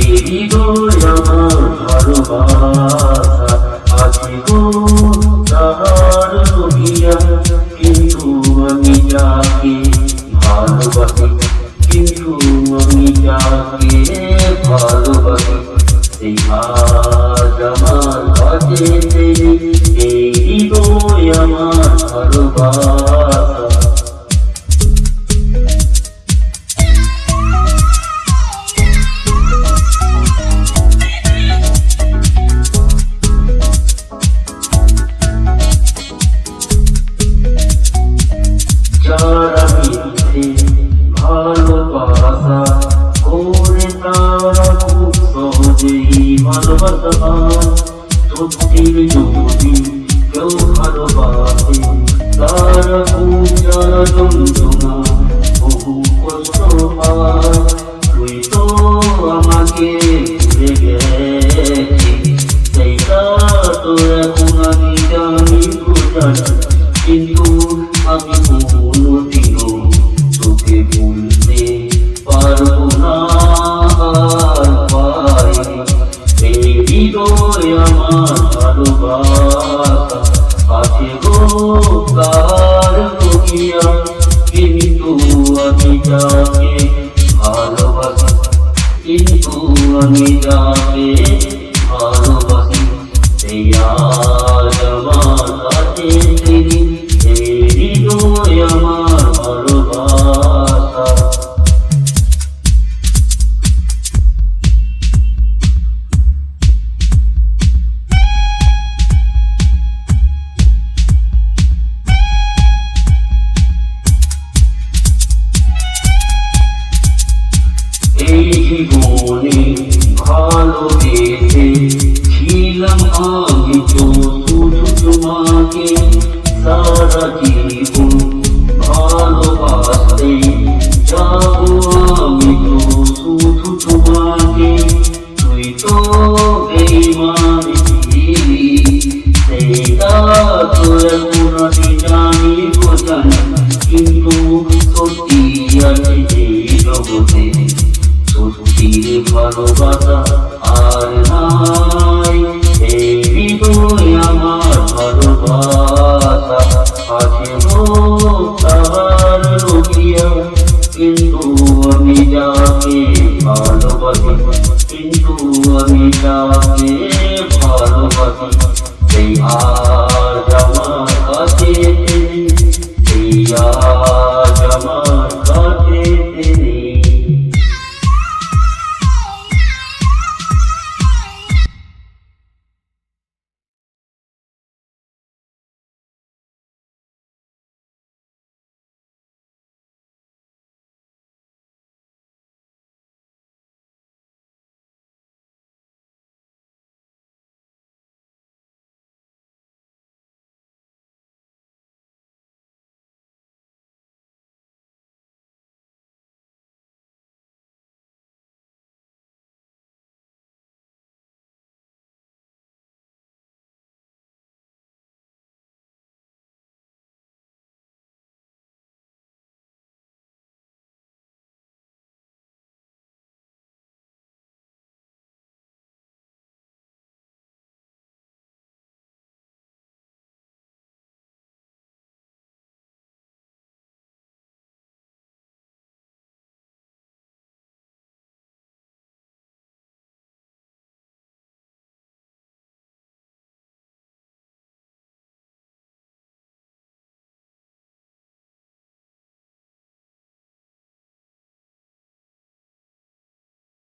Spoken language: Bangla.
হৃদয় আমার ভালোবাসা আছে গো তাহার রহিয়া, কিন্তু আমি যাকে ভালোবাসি, কিন্তু আমি যাকে ভালোবাসি সেই আজ আমার কাছে নেই। এই হৃদয় আমার ভালোবাসা। যারা মিথ্যে ভালোবাসা করে তারা খুব সহজেই ভালোবাসা পায়। সত্যির যদি কেউ ভালোবাসে তারা খুব জ্বালা যন্ত্রণা বহু কষ্ট পায়। তুই তো আমাকে ভুলে গেছিস, সেইটা তো এখন আমি জানি জানি, কিন্তু আমি কোনোদিনও তোকে ভুলতে পারবো না। এই হৃদয় আমার ভালোবাসা আছে গো তার রহিয়া, কিন্তু আমি যাকে ভালোবাসি, কিন্তু আমি যাকে ভালোবাসি সেই আজ আমার কাছে নেই। এই হৃদয় আমার ভালোবাসা। এই জীবনে ভালোবেসে ছিলাম আমি তো শুধু তোমাকে, সারা জীবন ভালোবাসতে যাবো আমি তো শুধু তোমাকে। তুই তো বেঈমান ছিলি, সেইটা তো এখন আমি জানি গো জানি, কিন্তু সত্যি আছে এই জগতে, সত্যির ভালোবাসা আর নাই। এই হৃদয় আমার ভালোবাসা আছে গো তাহার রহিয়া, কিন্তু আমি যাকে ভালোবাসি, কিন্তু আমি যাকে ভালোবাসি সেই আজ আমার কাছে নেই। সেই